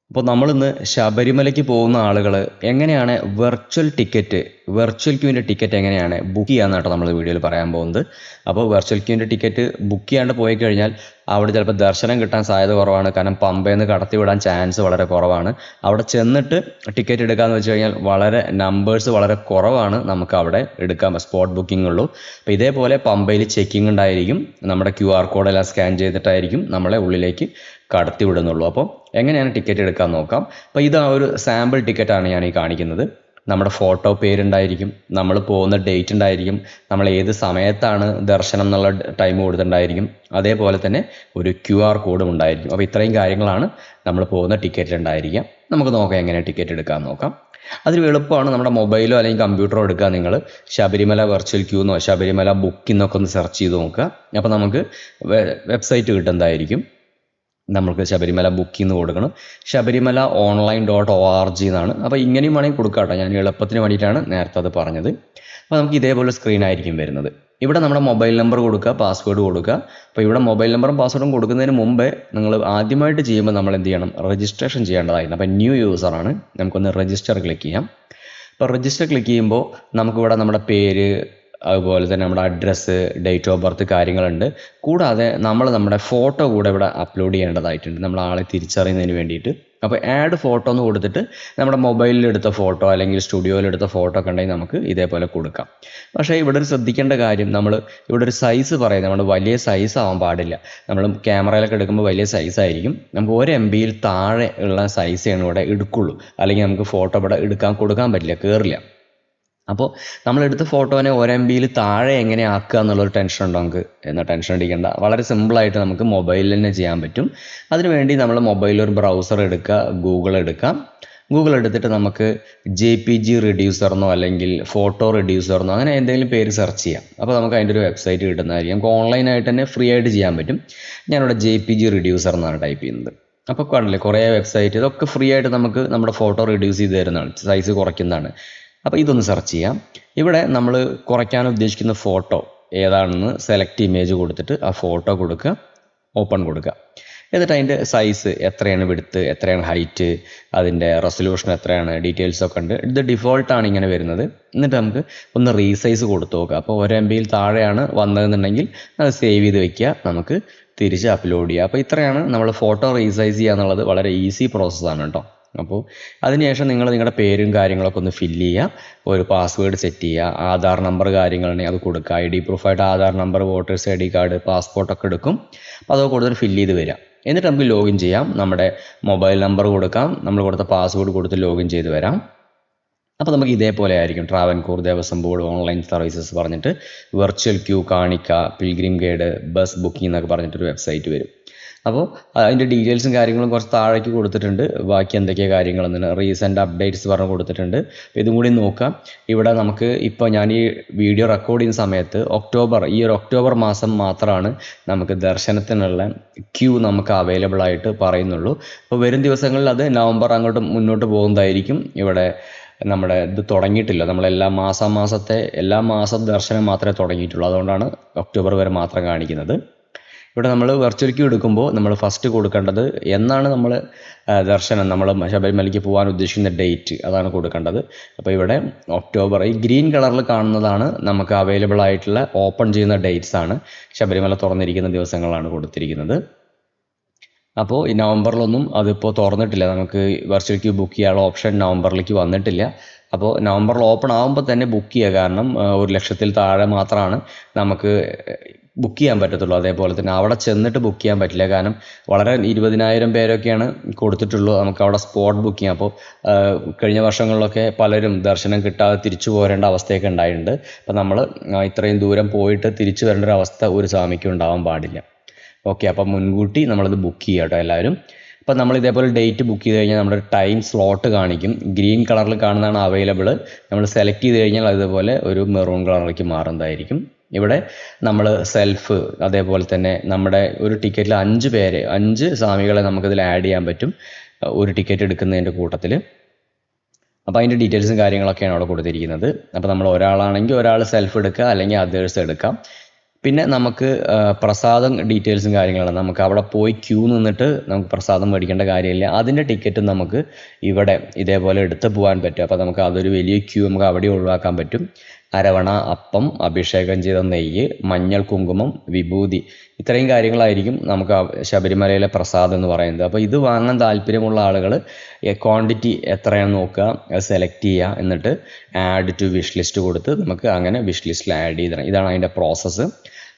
അപ്പോൾ നമ്മളിന്ന് ശബരിമലയ്ക്ക് പോകുന്ന ആളുകൾ എങ്ങനെയാണ് വെർച്വൽ ക്യൂവിൻ്റെ ടിക്കറ്റ് എങ്ങനെയാണ് ബുക്ക് ചെയ്യാമെന്നാട്ടോ നമ്മൾ വീഡിയോയിൽ പറയാൻ പോകുന്നത്. അപ്പോൾ വെർച്വൽ ക്യൂവിൻ്റെ ടിക്കറ്റ് ബുക്ക് ചെയ്യാണ്ട് പോയി കഴിഞ്ഞാൽ അവിടെ ചിലപ്പോൾ ദർശനം കിട്ടാൻ സാധ്യത കുറവാണ്. കാരണം പമ്പയിൽ നിന്ന് കടത്തി വിടാൻ ചാൻസ് വളരെ കുറവാണ്. അവിടെ ചെന്നിട്ട് ടിക്കറ്റ് എടുക്കാമെന്ന് വെച്ച് കഴിഞ്ഞാൽ നമ്പേഴ്സ് വളരെ കുറവാണ്. നമുക്ക് അവിടെ എടുക്കാം, സ്പോട്ട് ബുക്കിംഗ് ഉള്ളൂ. അപ്പോൾ ഇതേപോലെ പമ്പയിൽ ചെക്കിംഗ് ഉണ്ടായിരിക്കും. നമ്മുടെ QR കോഡെല്ലാം സ്കാൻ ചെയ്തിട്ടായിരിക്കും നമ്മളെ ഉള്ളിലേക്ക് കടത്തി വിടുന്നുള്ളൂ. അപ്പോൾ എങ്ങനെയാണ് ടിക്കറ്റ് എടുക്കാൻ നോക്കാം. അപ്പോൾ ഇത് ഒരു സാമ്പിൾ ടിക്കറ്റാണ് ഞാൻ ഈ കാണിക്കുന്നത്. നമ്മുടെ ഫോട്ടോ പേരുണ്ടായിരിക്കും, നമ്മൾ പോകുന്ന ഡേറ്റ് ഉണ്ടായിരിക്കും, നമ്മൾ ഏത് സമയത്താണ് ദർശനം എന്നുള്ള ടൈം കൊടുത്തിട്ടുണ്ടായിരിക്കും, അതേപോലെ തന്നെ ഒരു QR കോഡും ഉണ്ടായിരിക്കും. അപ്പോൾ ഇത്രയും കാര്യങ്ങളാണ് നമ്മൾ പോകുന്ന ടിക്കറ്റിൽ ഉണ്ടായിരിക്കുക. നമുക്ക് നോക്കാം എങ്ങനെ ടിക്കറ്റ് എടുക്കാൻ നോക്കാം. അതിൽ എളുപ്പമാണ്. നമ്മുടെ മൊബൈലോ അല്ലെങ്കിൽ കമ്പ്യൂട്ടറോ എടുക്കുക. നിങ്ങൾ ശബരിമല വെർച്വൽ ക്യൂ എന്നോ ശബരിമല ബുക്കിന്നൊക്കെ ഒന്ന് സെർച്ച് ചെയ്ത് നോക്കുക. അപ്പോൾ നമുക്ക് വെബ്സൈറ്റ് കിട്ടുന്നതായിരിക്കും. നമുക്ക് ശബരിമല ബുക്കിംഗ് കൊടുക്കണം. ശബരിമല online.org എന്നാണ്. അപ്പോൾ ഇങ്ങനെയും വേണമെങ്കിൽ കൊടുക്കാം കേട്ടോ. ഞാൻ എളുപ്പത്തിന് വേണ്ടിയിട്ടാണ് നേരത്തെ അത് പറഞ്ഞത്. അപ്പോൾ നമുക്ക് ഇതേപോലെ സ്ക്രീൻ ആയിരിക്കും വരുന്നത്. ഇവിടെ നമ്മുടെ മൊബൈൽ നമ്പർ കൊടുക്കുക, പാസ്വേഡ് കൊടുക്കുക. അപ്പോൾ ഇവിടെ മൊബൈൽ നമ്പറും പാസ്വേഡും കൊടുക്കുന്നതിന് മുമ്പേ നിങ്ങൾ ആദ്യമായിട്ട് ചെയ്യുമ്പോൾ നമ്മൾ എന്ത് ചെയ്യണം, രജിസ്ട്രേഷൻ ചെയ്യേണ്ടതായിരുന്നു. അപ്പോൾ ന്യൂ യൂസറാണ്, നമുക്കൊന്ന് രജിസ്റ്റർ ക്ലിക്ക് ചെയ്യാം. അപ്പോൾ രജിസ്റ്റർ ക്ലിക്ക് ചെയ്യുമ്പോൾ നമുക്കിവിടെ നമ്മുടെ പേര്, അതുപോലെ തന്നെ നമ്മുടെ അഡ്രസ്സ്, ഡേറ്റ് ഓഫ് ബർത്ത് കാര്യങ്ങളുണ്ട്. കൂടാതെ നമ്മുടെ ഫോട്ടോ കൂടെ ഇവിടെ അപ്ലോഡ് ചെയ്യേണ്ടതായിട്ടുണ്ട്, നമ്മൾ ആളെ തിരിച്ചറിയുന്നതിന് വേണ്ടിയിട്ട്. അപ്പോൾ ആഡ് ഫോട്ടോ എന്ന് കൊടുത്തിട്ട് നമ്മുടെ മൊബൈലിൽ എടുത്ത ഫോട്ടോ അല്ലെങ്കിൽ സ്റ്റുഡിയോയിൽ എടുത്ത ഫോട്ടോ ഒക്കെ ഉണ്ടെങ്കിൽ നമുക്ക് ഇതേപോലെ കൊടുക്കാം. പക്ഷേ ഇവിടെ ഒരു ശ്രദ്ധിക്കേണ്ട കാര്യം, ഇവിടെ ഒരു സൈസ് പറയുന്നത് നമ്മൾ വലിയ സൈസ് ആവാൻ പാടില്ല. നമ്മൾ ക്യാമറയിലൊക്കെ എടുക്കുമ്പോൾ വലിയ സൈസ് ആയിരിക്കും. നമുക്ക് 1 MB താഴെ ഉള്ള സൈസാണ് ഇവിടെ എടുക്കുള്ളൂ. അല്ലെങ്കിൽ നമുക്ക് ഫോട്ടോ ഇവിടെ കൊടുക്കാൻ പറ്റില്ല, കയറില്ല. അപ്പോൾ നമ്മളെടുത്ത ഫോട്ടോനെ 1 MB താഴെ എങ്ങനെ ആക്കുക എന്നുള്ളൊരു ടെൻഷൻ ഉണ്ടോ നമുക്ക്? എന്നാൽ ടെൻഷൻ അടിക്കേണ്ട. വളരെ സിമ്പിളായിട്ട് നമുക്ക് മൊബൈലിൽ തന്നെ ചെയ്യാൻ പറ്റും. അതിനുവേണ്ടി നമ്മൾ മൊബൈലിൽ ഒരു ബ്രൗസർ എടുക്കുക, ഗൂഗിൾ എടുക്കാം. ഗൂഗിൾ എടുത്തിട്ട് നമുക്ക് JPG റെഡ്യൂസർ എന്നോ അല്ലെങ്കിൽ ഫോട്ടോ റെഡ്യൂസർ എന്നോ അങ്ങനെ എന്തെങ്കിലും പേര് സെർച്ച് ചെയ്യാം. അപ്പോൾ നമുക്ക് അതിൻ്റെ ഒരു വെബ്സൈറ്റ് കിട്ടുന്നതായിരിക്കും. നമുക്ക് ഓൺലൈനായിട്ട് തന്നെ ഫ്രീ ആയിട്ട് ചെയ്യാൻ പറ്റും. ഞാനിവിടെ JPG റെഡ്യൂസർ എന്നാണ് ടൈപ്പ് ചെയ്യുന്നത്. അപ്പോൾ കണ്ടില്ലേ, കുറേ വെബ്സൈറ്റ്, ഇതൊക്കെ ഫ്രീ ആയിട്ട് നമുക്ക് നമ്മുടെ ഫോട്ടോ റെഡ്യൂസ് ചെയ്ത് തരുന്നതാണ്, സൈസ് കുറയ്ക്കുന്നതാണ്. അപ്പോൾ ഇതൊന്ന് സെർച്ച് ചെയ്യാം. ഇവിടെ നമ്മൾ കുറയ്ക്കാൻ ഉദ്ദേശിക്കുന്ന ഫോട്ടോ ഏതാണെന്ന് സെലക്ട് ഇമേജ് കൊടുത്തിട്ട് ആ ഫോട്ടോ കൊടുക്കുക, ഓപ്പൺ കൊടുക്കുക. എന്നിട്ട് അതിൻ്റെ സൈസ് എത്രയാണ്, വിഡ്ത്ത് എത്രയാണ്, ഹൈറ്റ്, അതിൻ്റെ റെസൊല്യൂഷൻ എത്രയാണ്, ഡീറ്റെയിൽസ് ഒക്കെ ഉണ്ട്. ഇത് ഡിഫോൾട്ടാണ് ഇങ്ങനെ വരുന്നത്. എന്നിട്ട് നമുക്ക് ഒന്ന് റീസൈസ് കൊടുത്തു നോക്കുക. അപ്പോൾ 1 MB താഴെയാണ് വന്നതെന്നുണ്ടെങ്കിൽ അത് സേവ് ചെയ്ത് വെക്കുക, നമുക്ക് തിരിച്ച് അപ്ലോഡ് ചെയ്യുക. അപ്പോൾ ഇത്രയാണ് നമ്മൾ ഫോട്ടോ റീസൈസ് ചെയ്യുക എന്നുള്ളത്. വളരെ ഈസി പ്രോസസ്സാണ് കേട്ടോ. അപ്പോൾ അതിനുശേഷം നിങ്ങളുടെ പേരും കാര്യങ്ങളൊക്കെ ഒന്ന് ഫില്ല് ചെയ്യുക, ഒരു പാസ്വേഡ് സെറ്റ് ചെയ്യുക, ആധാർ നമ്പർ കാര്യങ്ങളുണ്ടെങ്കിൽ അത് കൊടുക്കുക. ID പ്രൂഫായിട്ട് Aadhaar number, voters ID card, പാസ്പോർട്ടൊക്കെ എടുക്കും. അപ്പോൾ അതൊക്കെ കൊടുത്തിട്ട് ഫില്ല് ചെയ്ത് വരിക. എന്നിട്ട് നമുക്ക് ലോഗിൻ ചെയ്യാം. നമ്മുടെ മൊബൈൽ നമ്പർ കൊടുക്കാം, നമ്മൾ കൊടുത്ത പാസ്വേഡ് കൊടുത്ത് ലോഗിൻ ചെയ്ത് വരാം. അപ്പോൾ നമുക്ക് ഇതേപോലെ ആയിരിക്കും. Travancore Devaswom board online services പറഞ്ഞിട്ട് വെർച്വൽ ക്യൂ കാണിക്ക, പിൽഗ്രിം ഗൈഡ്, ബസ് ബുക്കിംഗ് എന്നൊക്കെ പറഞ്ഞിട്ടൊരു വെബ്സൈറ്റ് വരും. അപ്പോൾ അതിൻ്റെ ഡീറ്റെയിൽസും കാര്യങ്ങളും കുറച്ച് താഴേക്ക് കൊടുത്തിട്ടുണ്ട്. ബാക്കി എന്തൊക്കെയാണ് കാര്യങ്ങളെന്ന് റീസെൻ്റ് അപ്ഡേറ്റ്സ് പറഞ്ഞ് കൊടുത്തിട്ടുണ്ട്. അപ്പോൾ ഇതും കൂടി നോക്കാം. ഇവിടെ നമുക്ക് ഇപ്പോൾ ഞാൻ ഈ വീഡിയോ റെക്കോർഡ് ചെയ്യുന്ന സമയത്ത് ഈ ഒരു ഒക്ടോബർ മാസം മാത്രമാണ് നമുക്ക് ദർശനത്തിനുള്ള ക്യൂ നമുക്ക് അവൈലബിൾ ആയിട്ട് പറയുന്നുള്ളൂ. അപ്പോൾ വരും ദിവസങ്ങളിൽ അത് നവംബർ അങ്ങോട്ട് മുന്നോട്ട് പോകുന്നതായിരിക്കും. ഇവിടെ നമ്മുടെ ഇത് തുടങ്ങിയിട്ടില്ല. എല്ലാ മാസം ദർശനം മാത്രമേ തുടങ്ങിയിട്ടുള്ളൂ. അതുകൊണ്ടാണ് ഒക്ടോബർ വരെ മാത്രം കാണിക്കുന്നത്. ഇവിടെ നമ്മൾ വെർച്വൽ ക്യൂ എടുക്കുമ്പോൾ നമ്മൾ ഫസ്റ്റ് കൊടുക്കേണ്ടത് എന്നാണ് നമ്മൾ ശബരിമലയ്ക്ക് പോകാൻ ഉദ്ദേശിക്കുന്ന ഡേറ്റ്, അതാണ് കൊടുക്കേണ്ടത്. അപ്പോൾ ഇവിടെ ഒക്ടോബർ, ഈ ഗ്രീൻ കളറിൽ കാണുന്നതാണ് നമുക്ക് അവൈലബിൾ ആയിട്ടുള്ള ഓപ്പൺ ചെയ്യുന്ന ഡേറ്റ്സ് ആണ്. ശബരിമല തുറന്നിരിക്കുന്ന ദിവസങ്ങളാണ് കൊടുത്തിരിക്കുന്നത്. അപ്പോൾ ഈ നവംബറിലൊന്നും അതിപ്പോൾ തുറന്നിട്ടില്ല. നമുക്ക് വെർച്വൽ ക്യൂ ബുക്ക് ചെയ്യാനുള്ള ഓപ്ഷൻ നവംബറിലേക്ക് വന്നിട്ടില്ല. അപ്പോൾ നവംബറിൽ ഓപ്പൺ ആകുമ്പോൾ തന്നെ ബുക്ക് ചെയ്യുക. കാരണം 1 ലക്ഷത്തിൽ താഴെ മാത്രമാണ് നമുക്ക് ബുക്ക് ചെയ്യാൻ പറ്റത്തുള്ളൂ. അതേപോലെ തന്നെ അവിടെ ചെന്നിട്ട് ബുക്ക് ചെയ്യാൻ പറ്റില്ല. കാരണം വളരെ 20,000 പേരൊക്കെയാണ് കൊടുത്തിട്ടുള്ളൂ നമുക്ക് അവിടെ സ്പോട്ട് ബുക്ക് ചെയ്യാം. അപ്പോൾ കഴിഞ്ഞ വർഷങ്ങളിലൊക്കെ പലരും ദർശനം കിട്ടാതെ തിരിച്ചു പോരേണ്ട അവസ്ഥയൊക്കെ ഉണ്ടായിട്ടുണ്ട്. അപ്പോൾ നമ്മൾ ഇത്രയും ദൂരം പോയിട്ട് തിരിച്ചു വരേണ്ട ഒരു അവസ്ഥ ഒരു സ്വാമിക്കും ഉണ്ടാവാൻ പാടില്ല. ഓക്കെ, അപ്പം മുൻകൂട്ടി നമ്മളത് ബുക്ക് ചെയ്യുക കേട്ടോ എല്ലാവരും. അപ്പോൾ നമ്മൾ ഇതേപോലെ ഡേറ്റ് ബുക്ക് ചെയ്ത് കഴിഞ്ഞാൽ നമ്മുടെ ടൈം സ്ലോട്ട് കാണിക്കും. ഗ്രീൻ കളറിൽ കാണുന്നതാണ് അവൈലബിൾ. നമ്മൾ സെലക്ട് ചെയ്ത് കഴിഞ്ഞാൽ അതുപോലെ ഒരു മെറൂൺ കളറിലേക്ക് മാറുന്നതായിരിക്കും. ഇവിടെ നമ്മൾ സെൽഫ്, അതേപോലെ തന്നെ നമ്മുടെ ഒരു ടിക്കറ്റിൽ 5 സ്വാമികളെ നമുക്കിതിൽ ആഡ് ചെയ്യാൻ പറ്റും ഒരു ടിക്കറ്റ് എടുക്കുന്നതിൻ്റെ കൂട്ടത്തിൽ. അപ്പോൾ അതിൻ്റെ ഡീറ്റെയിൽസും കാര്യങ്ങളൊക്കെയാണ് അവിടെ കൊടുത്തിരിക്കുന്നത്. അപ്പോൾ നമ്മൾ ഒരാളാണെങ്കിൽ ഒരാൾ സെൽഫ് എടുക്കുക, അല്ലെങ്കിൽ അതേഴ്സ് എടുക്കാം. പിന്നെ നമുക്ക് പ്രസാദം ഡീറ്റെയിൽസും കാര്യങ്ങളാണ്. നമുക്ക് അവിടെ പോയി ക്യൂ നിന്നിട്ട് നമുക്ക് പ്രസാദം മേടിക്കേണ്ട കാര്യമില്ല. അതിൻ്റെ ടിക്കറ്റ് നമുക്ക് ഇവിടെ ഇതേപോലെ എടുത്ത് പോകാൻ പറ്റും. അപ്പോൾ നമുക്ക് അതൊരു വലിയ ക്യൂ നമുക്ക് അവിടെ ഒഴിവാക്കാൻ പറ്റും. അരവണ, അപ്പം, അഭിഷേകം ചെയ്ത നെയ്യ്, മഞ്ഞൾ, കുങ്കുമം, വിഭൂതി, ഇത്രയും കാര്യങ്ങളായിരിക്കും നമുക്ക് ശബരിമലയിലെ പ്രസാദം എന്ന് പറയുന്നത്. അപ്പോൾ ഇത് വാങ്ങാൻ താല്പര്യമുള്ള ആളുകൾ ക്വാണ്ടിറ്റി എത്രയാണെന്ന് നോക്കുക, അത് സെലക്ട് ചെയ്യുക, എന്നിട്ട് ആഡ് ടു വിഷ് ലിസ്റ്റ് കൊടുത്ത് നമുക്ക് അങ്ങനെ വിഷ് ലിസ്റ്റിൽ ആഡ് ചെയ്തിടണം. ഇതാണ് അതിൻ്റെ പ്രോസസ്സ്.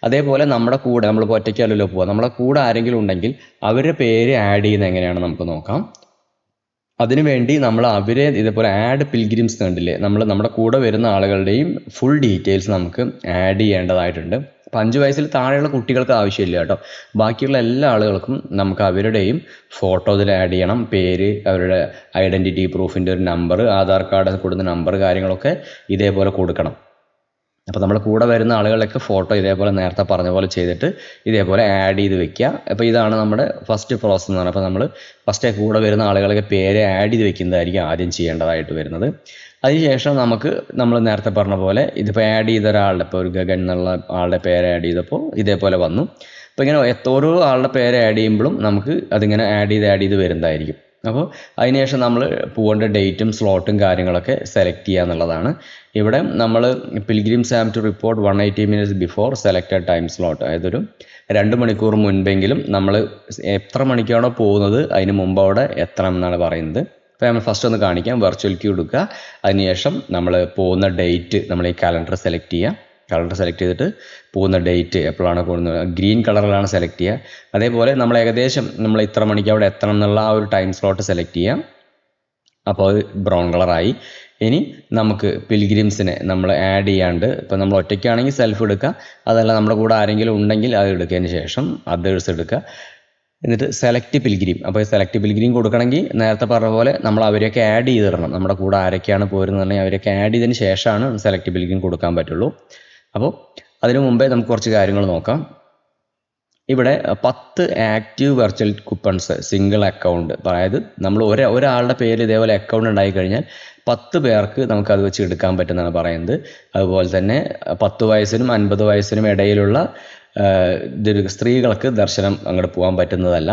അതേപോലെ നമ്മുടെ കൂടെ നമ്മൾ ഒറ്റയ്ക്കല്ലല്ലോ പോവുക, നമ്മുടെ കൂടെ ആരെങ്കിലും ഉണ്ടെങ്കിൽ അവരുടെ പേര് ആഡ് ചെയ്യുന്നത് എങ്ങനെയാണ് നമുക്ക് നോക്കാം. അതിനുവേണ്ടി നമ്മൾ അവരെ ഇതേപോലെ ആഡ് പിൽഗ്രിംസ് കണ്ടില്ലേ, നമ്മുടെ കൂടെ വരുന്ന ആളുകളുടെയും ഫുൾ ഡീറ്റെയിൽസ് നമുക്ക് ആഡ് ചെയ്യേണ്ടതായിട്ടുണ്ട്. അപ്പം 5 വയസ്സിൽ താഴെയുള്ള കുട്ടികൾക്ക് ആവശ്യമില്ല കേട്ടോ. ബാക്കിയുള്ള എല്ലാ ആളുകൾക്കും നമുക്ക് അവരുടെയും ഫോട്ടോ ഇതിൽ ആഡ് ചെയ്യണം. പേര്, അവരുടെ ഐഡൻറ്റിറ്റി പ്രൂഫിൻ്റെ ഒരു നമ്പർ, ആധാർ കാർഡ് കൊടുക്കുന്ന നമ്പർ, കാര്യങ്ങളൊക്കെ ഇതേപോലെ കൊടുക്കണം. അപ്പോൾ നമ്മുടെ കൂടെ വരുന്ന ആളുകളൊക്കെ ഫോട്ടോ ഇതേപോലെ നേരത്തെ പറഞ്ഞ പോലെ ചെയ്തിട്ട് ഇതേപോലെ ആഡ് ചെയ്ത് വെക്കുക. അപ്പോൾ ഇതാണ് നമ്മുടെ ഫസ്റ്റ് പ്രോസസ്സ് എന്ന് പറഞ്ഞാൽ. അപ്പോൾ നമ്മൾ ഫസ്റ്റ് കൂടെ വരുന്ന ആളുകളൊക്കെ പേര് ആഡ് ചെയ്ത് വെക്കുന്നതായിരിക്കും ആദ്യം ചെയ്യേണ്ടതായിട്ട് വരുന്നത്. അതിനുശേഷം നമ്മൾ നേരത്തെ പറഞ്ഞ പോലെ ഇതിപ്പോൾ ആഡ് ചെയ്ത ഒരാളുടെ, ഇപ്പോൾ ഒരു ഗഗൻ എന്നുള്ള ആളുടെ പേര് ആഡ് ചെയ്തപ്പോൾ ഇതേപോലെ വന്നു. അപ്പോൾ ഇങ്ങനെ ഓരോ ആളുടെ പേര് ആഡ് ചെയ്യുമ്പോഴും നമുക്ക് അതിങ്ങനെ ആഡ് ചെയ്ത് വരുന്നതായിരിക്കും. അപ്പോൾ അതിനുശേഷം നമ്മൾ പോകേണ്ട ഡേറ്റും സ്ലോട്ടും കാര്യങ്ങളൊക്കെ സെലക്ട് ചെയ്യുക എന്നുള്ളതാണ്. ഇവിടെ നമ്മൾ pilgrims have to report 180 minutes before selected time slot. അതായത് ഒരു 2 മണിക്കൂർ മുൻപെങ്കിലും നമ്മൾ എത്ര മണിക്കാണോ പോകുന്നത് അതിന് മുമ്പ് അവിടെ എത്തണം എന്നാണ് പറയുന്നത്. അപ്പോൾ നമ്മൾ ഫസ്റ്റ് ഒന്ന് കാണിക്കാം. വെർച്വൽ ക്യൂ എടുക്കുക. അതിനുശേഷം നമ്മൾ പോകുന്ന ഡേറ്റ് നമ്മൾ ഈ കലണ്ടർ സെലക്ട് ചെയ്യുക. കളർ സെലക്ട് ചെയ്തിട്ട് പോകുന്ന ഡേറ്റ് എപ്പോഴാണ് പോകുന്നത് ഗ്രീൻ കളറിലാണ് സെലക്ട് ചെയ്യുക. അതേപോലെ നമ്മൾ ഏകദേശം നമ്മൾ ഇത്ര മണിക്ക് അവിടെ എത്തണം എന്നുള്ള ആ ഒരു ടൈം സ്ലോട്ട് സെലക്ട് ചെയ്യാം. അപ്പോൾ അത് ബ്രൗൺ കളറായി. ഇനി നമുക്ക് പിൽഗ്രിംസിനെ നമ്മൾ ആഡ് ചെയ്യാണ്ട്, ഇപ്പോൾ നമ്മൾ ഒറ്റയ്ക്കാണെങ്കിൽ സെൽഫ് എടുക്കുക, അതല്ല നമ്മുടെ കൂടെ ആരെങ്കിലും ഉണ്ടെങ്കിൽ അത് എടുത്തതിന് ശേഷം അതേഴ്സ് എടുക്കുക. എന്നിട്ട് സെലക്ട് പിൽഗ്രിം. അപ്പോൾ സെലക്ട് പിൽഗ്രിം കൊടുക്കണമെങ്കിൽ നേരത്തെ പറഞ്ഞ പോലെ നമ്മൾ അവരെയൊക്കെ ആഡ് ചെയ്തിടണം. നമ്മുടെ കൂടെ ആരൊക്കെയാണ് പോരുന്നതെന്നുണ്ടെങ്കിൽ അവരെയൊക്കെ ആഡ് ചെയ്തതിന് ശേഷമാണ് സെലക്ട് പിൽഗ്രിം കൊടുക്കാൻ പറ്റുള്ളൂ. അപ്പോൾ അതിനു മുമ്പേ നമുക്ക് കുറച്ച് കാര്യങ്ങൾ നോക്കാം. ഇവിടെ 10 active virtual coupons single account, അതായത് നമ്മൾ ഒരാളുടെ പേര് ഇതേപോലെ അക്കൗണ്ട് ഉണ്ടായി കഴിഞ്ഞാൽ 10 പേർക്ക് നമുക്കത് വെച്ച് എടുക്കാൻ പറ്റുന്നതാണ് പറയുന്നത്. അതുപോലെ തന്നെ 10 വയസ്സിനും 50 വയസ്സിനും ഇടയിലുള്ള സ്ത്രീകൾക്ക് ദർശനം അങ്ങോട്ട് പോകാൻ പറ്റുന്നതല്ല.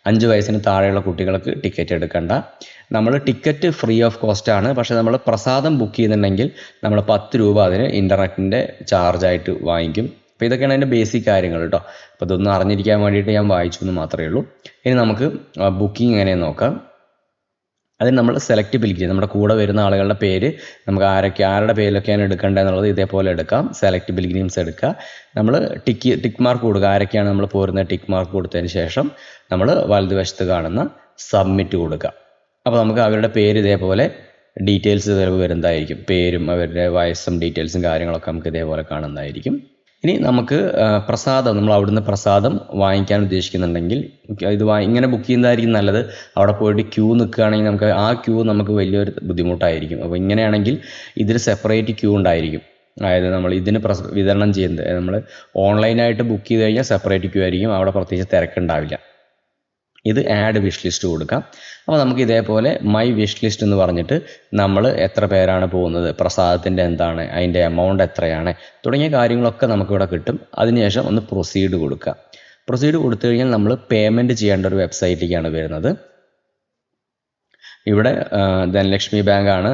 5 വയസ്സിന് താഴെയുള്ള കുട്ടികൾക്ക് ടിക്കറ്റ് എടുക്കണ്ട. നമ്മൾ ടിക്കറ്റ് ഫ്രീ ഓഫ് കോസ്റ്റ് ആണ്. പക്ഷേ നമ്മൾ പ്രസാദം ബുക്ക് ചെയ്യുന്നുണ്ടെങ്കിൽ നമ്മൾ 10 രൂപ അതിന് ഇൻ്റർനെറ്റിൻ്റെ ചാർജായിട്ട് വാങ്ങിക്കും. അപ്പോൾ ഇതൊക്കെയാണ് അതിൻ്റെ ബേസിക് കാര്യങ്ങൾ കേട്ടോ. അപ്പോൾ ഇതൊന്നും അറിഞ്ഞിരിക്കാൻ വേണ്ടിയിട്ട് ഞാൻ വായിച്ചു എന്ന് മാത്രമേ ഉള്ളൂ. ഇനി നമുക്ക് ബുക്കിംഗ് എങ്ങനെയെന്ന് നോക്കാം. അതിന് നമ്മൾ സെലക്ട് പിൽഗ്രിം, നമ്മുടെ കൂടെ വരുന്ന ആളുകളുടെ പേര് നമുക്ക് ആരുടെ പേരിലൊക്കെയാണ് എടുക്കേണ്ടതെന്നുള്ളത് ഇതേപോലെ എടുക്കാം. സെലക്ട് പിൽഗ്രിംസ് എടുക്കുക. നമ്മൾ ടിക്ക് മാർക്ക് കൊടുക്കുക. ആരൊക്കെയാണ് നമ്മൾ പോരുന്നത് ടിക്ക് മാർക്ക് കൊടുത്തതിന് ശേഷം നമ്മൾ വലതുവശത്ത് കാണുന്ന സബ്മിറ്റ് കൊടുക്കുക. അപ്പോൾ നമുക്ക് അവരുടെ പേര് ഇതേപോലെ ഡീറ്റെയിൽസ് വരുന്നതായിരിക്കും. പേരും അവരുടെ വയസ്സും ഡീറ്റെയിൽസും കാര്യങ്ങളൊക്കെ നമുക്ക് ഇതേപോലെ കാണുന്നതായിരിക്കും. ഇനി നമുക്ക് പ്രസാദം, നമ്മൾ അവിടുന്ന് പ്രസാദം വാങ്ങിക്കാൻ ഉദ്ദേശിക്കുന്നുണ്ടെങ്കിൽ ഇത് ഇങ്ങനെ ബുക്ക് ചെയ്യുന്നതായിരിക്കും നല്ലത്. അവിടെ പോയിട്ട് ക്യൂ നിൽക്കുകയാണെങ്കിൽ നമുക്ക് ആ ക്യൂ നമുക്ക് വലിയൊരു ബുദ്ധിമുട്ടായിരിക്കും. അപ്പോൾ ഇങ്ങനെയാണെങ്കിൽ ഇതിൽ സെപ്പറേറ്റ് ക്യൂ ഉണ്ടായിരിക്കും. അതായത് നമ്മൾ ഇതിന് വിതരണം ചെയ്യുന്നത് നമ്മൾ ഓൺലൈനായിട്ട് ബുക്ക് ചെയ്ത് കഴിഞ്ഞാൽ സെപ്പറേറ്റ് ക്യൂ ആയിരിക്കും. അവിടെ പ്രത്യേകിച്ച് തിരക്കുണ്ടാവില്ല. ഇത് ആഡ് വിഷ് ലിസ്റ്റ് കൊടുക്കാം. അപ്പോൾ നമുക്ക് ഇതേപോലെ മൈ വിഷ് ലിസ്റ്റ് എന്ന് പറഞ്ഞിട്ട് നമ്മൾ എത്ര പേരാണ് പോകുന്നത്, പ്രസാദത്തിൻ്റെ എന്താണ്, അതിൻ്റെ എമൗണ്ട് എത്രയാണ് തുടങ്ങിയ കാര്യങ്ങളൊക്കെ നമുക്കിവിടെ കിട്ടും. അതിനുശേഷം ഒന്ന് പ്രൊസീഡ് കൊടുക്കുക. പ്രൊസീഡ് കൊടുത്തു കഴിഞ്ഞാൽ നമ്മൾ പേയ്മെൻറ്റ് ചെയ്യേണ്ട ഒരു വെബ്സൈറ്റിലേക്കാണ് വരുന്നത്. ഇവിടെ ധനലക്ഷ്മി ബാങ്കാണ്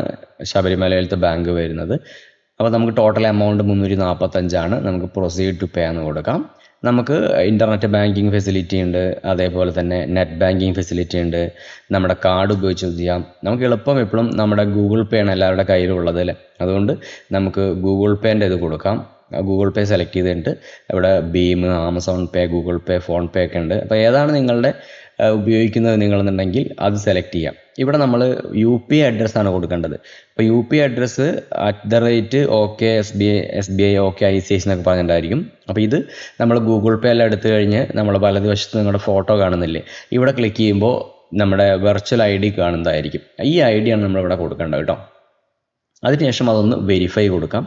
ശബരിമലയിലത്തെ ബാങ്ക് വരുന്നത്. അപ്പോൾ നമുക്ക് ടോട്ടൽ എമൗണ്ട് 345 നമുക്ക് പ്രൊസീഡ് ടു പേ എന്ന് കൊടുക്കാം. നമുക്ക് ഇൻ്റർനെറ്റ് ബാങ്കിങ് ഫെസിലിറ്റി ഉണ്ട്, അതേപോലെ തന്നെ നെറ്റ് ബാങ്കിങ് ഫെസിലിറ്റി ഉണ്ട്. നമ്മുടെ കാർഡ് ഉപയോഗിച്ച് ചെയ്യാം. നമുക്ക് എളുപ്പം എപ്പോഴും നമ്മുടെ ഗൂഗിൾ പേ ആണ് എല്ലാവരുടെ കയ്യിലുള്ളത് അല്ലേ. അതുകൊണ്ട് നമുക്ക് ഗൂഗിൾ പേൻ്റെ ഇത് കൊടുക്കാം. ഗൂഗിൾ പേ സെലക്ട് ചെയ്തിട്ട് ഇവിടെ ഭീം, ആമസോൺ പേ, ഗൂഗിൾ പേ, ഫോൺ പേ ഒക്കെ ഉണ്ട്. അപ്പോൾ ഏതാണ് നിങ്ങളുടെ ഉപയോഗിക്കുന്നത് നിങ്ങളെന്നുണ്ടെങ്കിൽ അത് സെലക്ട് ചെയ്യാം. ഇവിടെ നമ്മൾ UPI അഡ്രസ്സാണ് കൊടുക്കേണ്ടത്. അപ്പോൾ UPI address @OK SBI OK ICICI എന്നൊക്കെ പറഞ്ഞിട്ടുണ്ടായിരിക്കും. അപ്പോൾ ഇത് നമ്മൾ ഗൂഗിൾ പേ എല്ലാം എടുത്തു കഴിഞ്ഞ് നമ്മൾ വലതുവശത്ത് നിങ്ങളുടെ ഫോട്ടോ കാണുന്നില്ലേ, ഇവിടെ ക്ലിക്ക് ചെയ്യുമ്പോൾ നമ്മുടെ വെർച്വൽ ID കാണുന്നതായിരിക്കും. ഈ ID ആണ് നമ്മളിവിടെ കൊടുക്കേണ്ടത് കേട്ടോ. അതിനുശേഷം അതൊന്ന് വെരിഫൈ കൊടുക്കാം.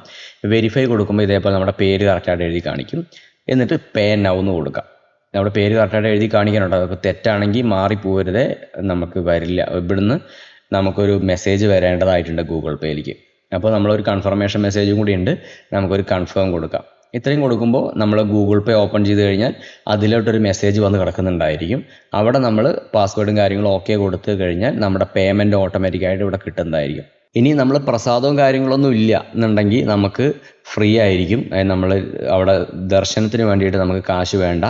വെരിഫൈ കൊടുക്കുമ്പോൾ ഇതേപോലെ നമ്മുടെ പേര് കറക്റ്റായിട്ട് എഴുതി കാണിക്കും. എന്നിട്ട് പേ നൗ എന്ന് കൊടുക്കാം. നമ്മുടെ പേര് കറക്റ്റായിട്ട് എഴുതി കാണിക്കാനുണ്ട്. അതൊക്കെ തെറ്റാണെങ്കിൽ മാറിപ്പോരുതേ, നമുക്ക് വരില്ല. ഇവിടുന്ന് നമുക്കൊരു മെസ്സേജ് വരേണ്ടതായിട്ടുണ്ട് ഗൂഗിൾ പേയിലേക്ക്. അപ്പോൾ നമ്മളൊരു കൺഫർമേഷൻ മെസ്സേജും കൂടി ഉണ്ട്. നമുക്കൊരു കൺഫേം കൊടുക്കാം. ഇത്രയും കൊടുക്കുമ്പോൾ നമ്മൾ ഗൂഗിൾ പേ ഓപ്പൺ ചെയ്ത് കഴിഞ്ഞാൽ അതിലോട്ടൊരു മെസ്സേജ് വന്ന് കിടക്കുന്നുണ്ടായിരിക്കും. അവിടെ നമ്മൾ പാസ്വേഡും കാര്യങ്ങളും ഓക്കെ കൊടുത്തു കഴിഞ്ഞാൽ നമ്മുടെ പേയ്മെൻറ്റ് ഓട്ടോമാറ്റിക്കായിട്ട് ഇവിടെ കിട്ടുന്നതായിരിക്കും. ഇനി നമ്മൾ പ്രസാദവും കാര്യങ്ങളൊന്നും ഇല്ല എന്നുണ്ടെങ്കിൽ നമുക്ക് ഫ്രീ ആയിരിക്കും. നമ്മൾ അവിടെ ദർശനത്തിന് വേണ്ടിയിട്ട് നമുക്ക് കാശ് വേണ്ട.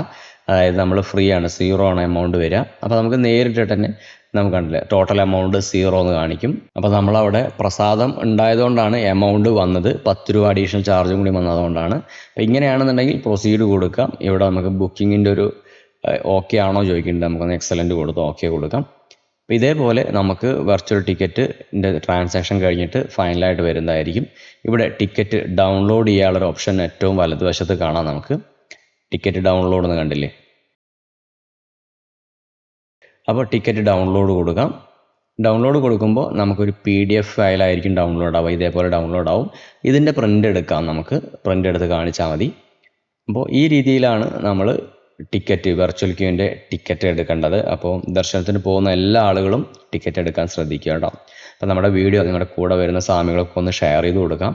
അതായത് നമ്മൾ ഫ്രീ ആണ്, 0 ആണ് എമൗണ്ട് വരിക. അപ്പോൾ നമുക്ക് നേരിട്ട് തന്നെ നമുക്ക് കണ്ടില്ലേ ടോട്ടൽ എമൗണ്ട് 0 എന്ന് കാണിക്കും. അപ്പോൾ നമ്മളവിടെ പ്രസാദം ഉണ്ടായതുകൊണ്ടാണ് എമൗണ്ട് വന്നത്, 10 രൂപ അഡീഷണൽ ചാർജും കൂടി വന്നതുകൊണ്ടാണ്. അപ്പോൾ ഇങ്ങനെയാണെന്നുണ്ടെങ്കിൽ പ്രൊസീഡ് കൊടുക്കാം. ഇവിടെ നമുക്ക് ബുക്കിങ്ങിൻ്റെ ഒരു ഓക്കെ ആണോ ചോദിക്കുന്നുണ്ട്, നമുക്കൊന്ന് എക്സലൻറ്റ് കൊടുത്ത് ഓക്കെ കൊടുക്കാം. അപ്പോൾ ഇതേപോലെ നമുക്ക് വെർച്വൽ ടിക്കറ്റിൻ്റെ ട്രാൻസാക്ഷൻ കഴിഞ്ഞിട്ട് ഫൈനലായിട്ട് വരുന്നതായിരിക്കും. ഇവിടെ ടിക്കറ്റ് ഡൗൺലോഡ് ചെയ്യാനുള്ളൊരു ഓപ്ഷൻ ഏറ്റവും വലതുവശത്ത് കാണാം. നമുക്ക് ടിക്കറ്റ് ഡൗൺലോഡ് എന്ന് കണ്ടില്ലേ. അപ്പോൾ ടിക്കറ്റ് ഡൗൺലോഡ് കൊടുക്കാം. ഡൗൺലോഡ് കൊടുക്കുമ്പോൾ നമുക്കൊരു PDF ഫയലായിരിക്കും ഡൗൺലോഡ് ആവുക. ഇതേപോലെ ഡൗൺലോഡ് ആവും. ഇതിൻ്റെ പ്രിൻ്റ് എടുക്കാം, നമുക്ക് പ്രിൻ്റ് എടുത്ത് കാണിച്ചാൽ മതി. അപ്പോൾ ഈ രീതിയിലാണ് നമ്മൾ ടിക്കറ്റ് വെർച്വൽ ക്യൂവിൻ്റെ ടിക്കറ്റ് എടുക്കേണ്ടത്. അപ്പോൾ ദർശനത്തിന് പോകുന്ന എല്ലാ ആളുകളും ടിക്കറ്റ് എടുക്കാൻ ശ്രദ്ധിക്കുക കേട്ടോ. അപ്പോൾ നമ്മുടെ വീഡിയോ നിങ്ങളുടെ കൂടെ വരുന്ന സ്വാമികൾക്ക് ഒന്ന് ഷെയർ ചെയ്ത് കൊടുക്കാം.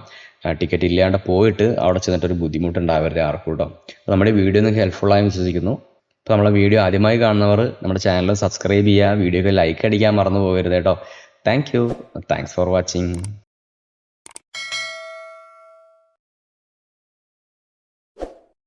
ടിക്കറ്റ് ഇല്ലാണ്ട് പോയിട്ട് അവിടെ ചെന്നിട്ടൊരു ബുദ്ധിമുട്ടുണ്ടാവരുത് ആർക്കും കേട്ടോ. അപ്പോൾ നമ്മുടെ വീഡിയോ നിങ്ങൾക്ക് ഹെൽപ്ഫുള്ളായി വിശ്വസിക്കുന്നു. അപ്പോൾ നമ്മളെ വീഡിയോ ആദ്യമായി കാണുന്നവർ നമ്മുടെ ചാനൽ സബ്സ്ക്രൈബ് ചെയ്യുക, വീഡിയോക്ക് ലൈക്ക് അടിക്കാൻ മറന്നു പോകരുത് കേട്ടോ. Thanks for watching.